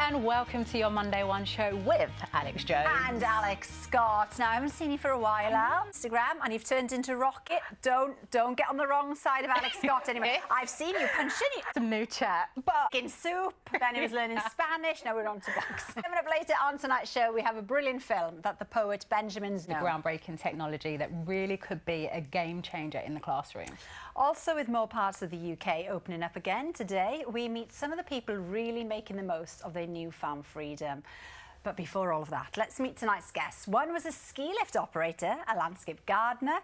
and welcome to your Monday One show with Alex Jones. And Alex Scott. Now, I haven't seen you for a while now on Instagram, and you've turned into Rocket. Don't get on the wrong side of Alex Scott anyway. I've seen you punching Some new chat. in soup, then he was learning Spanish, now we're on to boxing. Coming up later on tonight's show, we have a brilliant film that the poet Benjamin's known. Groundbreaking technology that really could be a game changer in the classroom. Also, with more parts of the UK opening up again today, we meet some of the people really making the most of their newfound freedom. But before all of that, let's meet tonight's guests. One was a ski lift operator, a landscape gardener,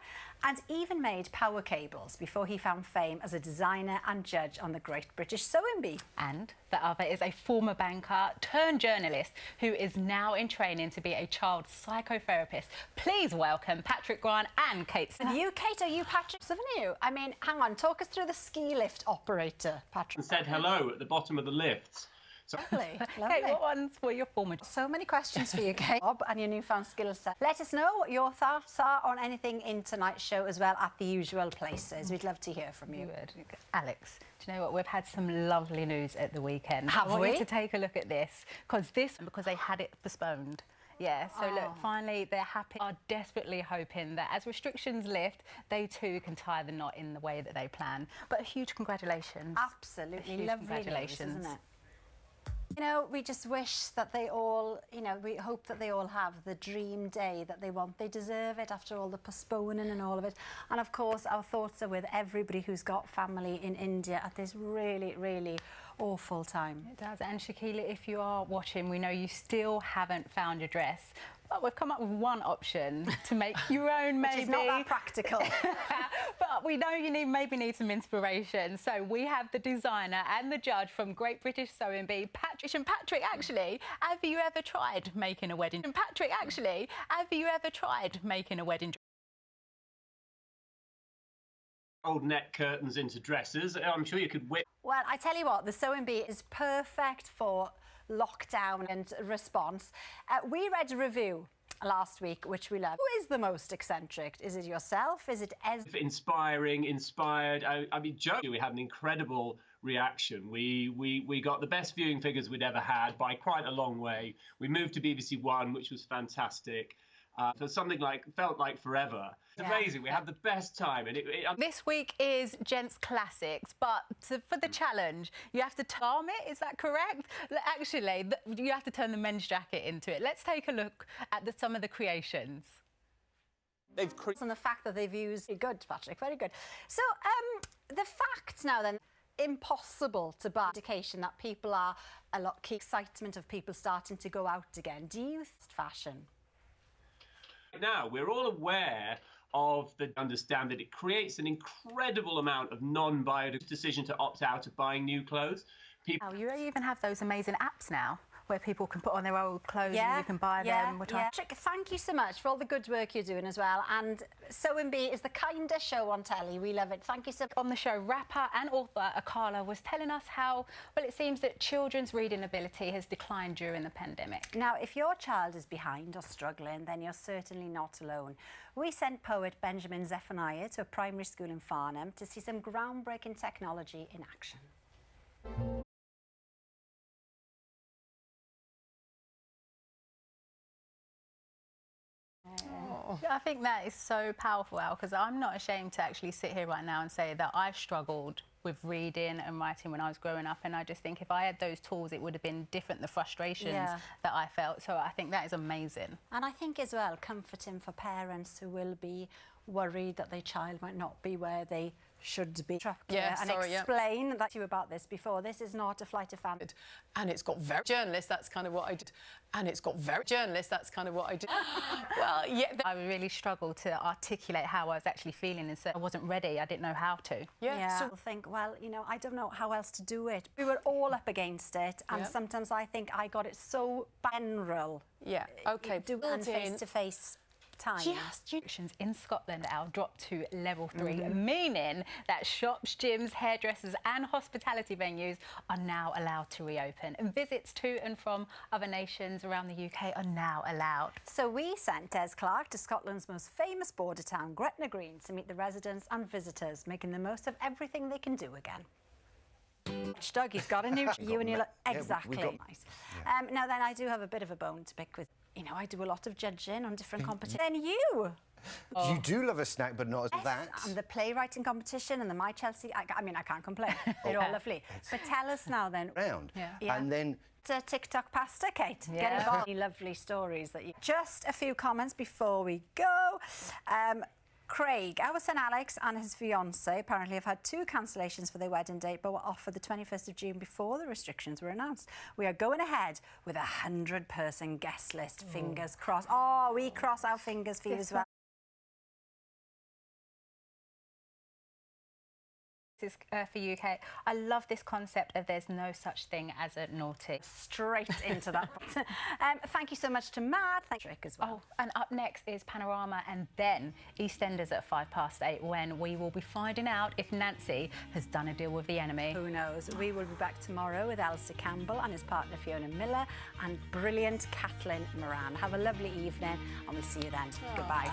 and even made power cables before he found fame as a designer and judge on the Great British Sewing Bee. And the other is a former banker turned journalist who is now in training to be a child psychotherapist. Please welcome Patrick Grant and Kate Smith. You, Kate, or you, Patrick? Haven't you? I mean, hang on, talk us through the ski lift operator, Patrick. And said hello at the bottom of the lift. So Lovely, lovely. Kate, what ones were your former? So many questions for you, Kate, and your newfound skill set. Let us know what your thoughts are on anything in tonight's show as well at the usual places. We'd love to hear from you. Good. Alex, do you know what? We've had some lovely news at the weekend. Have I want we? you to take a look at this, because they had it postponed. Yeah, so look, finally they're happy, are desperately hoping that as restrictions lift, they too can tie the knot in the way that they plan. But a huge congratulations. Absolutely Huge lovely congratulations. news, isn't it? You know, we just wish that they all, we hope that they all have the dream day that they want. They deserve it after all the postponing and all of it. And of course, our thoughts are with everybody who's got family in India at this really, really awful time. It does. And Shakila, if you are watching, we know you still haven't found your dress. But we've come up with one option to make your own, maybe. Which is not that practical. But we know you maybe need some inspiration. So we have the designer and the judge from Great British Sewing Bee, Patrick. And Patrick, actually, have you ever tried making a wedding? And Patrick, actually, have you ever tried making a wedding? old net curtains into dresses. I'm sure you could whip. Well, I tell you what, the Sewing Bee is perfect for lockdown and response. We read a review last week, which we love. Who is the most eccentric? Is it yourself? Is it Inspired. I mean, Joe, we had an incredible reaction. We got the best viewing figures we'd ever had by quite a long way. We moved to BBC One, which was fantastic. For something felt like forever. It's amazing. We had the best time. And This week is Gents Classics, but for the challenge, you have to arm it. Is that correct? Actually, you have to turn the men's jacket into it. Let's take a look at some of the creations. And the fact that they've used... Very good, Patrick, very good. So, the fact now then, impossible to buy indication that people are key excitement of people starting to go out again. Do you fashion? Now, we're all aware of understand that it creates an incredible amount of non-biodegradable decision to opt out of buying new clothes. Oh, you even have those amazing apps now where people can put on their old clothes and you can buy them. Patrick, thank you so much for all the good work you're doing as well. And Sewing Bee is the kindest show on telly. We love it. Thank you so much. On the show, rapper and author Akala was telling us how, well, it seems that children's reading ability has declined during the pandemic. Now, if your child is behind or struggling, then you're certainly not alone. We sent poet Benjamin Zephaniah to a primary school in Farnham to see some groundbreaking technology in action. I think that is so powerful, Al, because I'm not ashamed to actually sit here right now and say that I struggled with reading and writing when I was growing up, and I just think if I had those tools, it would have been different, the frustrations that I felt. So I think that is amazing. And I think as well, comforting for parents who will be worried that their child might not be where they should be. Explain that to you about this before. This is not a flight of fancy. And it's got very journalist, that's kind of what I did. And it's got very journalist, that's kind of what I did. Well, yeah. I really struggled to articulate how I was actually feeling, and so I wasn't ready. I didn't know how to. So think, well, I don't know how else to do it. We were all up against it, and sometimes I think I got it so general. Yeah, OK. And face-to-face time. Restrictions in Scotland are dropped to level 3, meaning that shops, gyms, hairdressers and hospitality venues are now allowed to reopen. And visits to and from other nations around the UK are now allowed. So we sent Des Clark to Scotland's most famous border town, Gretna Green, to meet the residents and visitors, making the most of everything they can do again. Doug, he's got a new you and you look exactly got- nice. Now then, I do have a bit of a bone to pick with. You know, I do a lot of judging on different competitions. Then you. You do love a snack, but not as that. And the playwriting competition and the My Chelsea. I mean, I can't complain. They're all lovely. But tell us now then. Round. Yeah. And then It's a TikTok pasta, Kate. Get Yeah. involved. Lovely stories that you. Just a few comments before we go. Craig, our son Alex and his fiancée apparently have had 2 cancellations for their wedding date, but were off for the 21st of June before the restrictions were announced. We are going ahead with a 100-person guest list. Fingers crossed. Oh, we cross our fingers for you as well. This is for UK. I love this concept of there's no such thing as a naughty. Straight into that. Thank you so much to Matt. Thank you as well. Oh, and up next is Panorama and then EastEnders at 8:05 when we will be finding out if Nancy has done a deal with the enemy. Who knows? We will be back tomorrow with Alistair Campbell and his partner Fiona Miller and brilliant Caitlin Moran. Have a lovely evening and we'll see you then. Goodbye.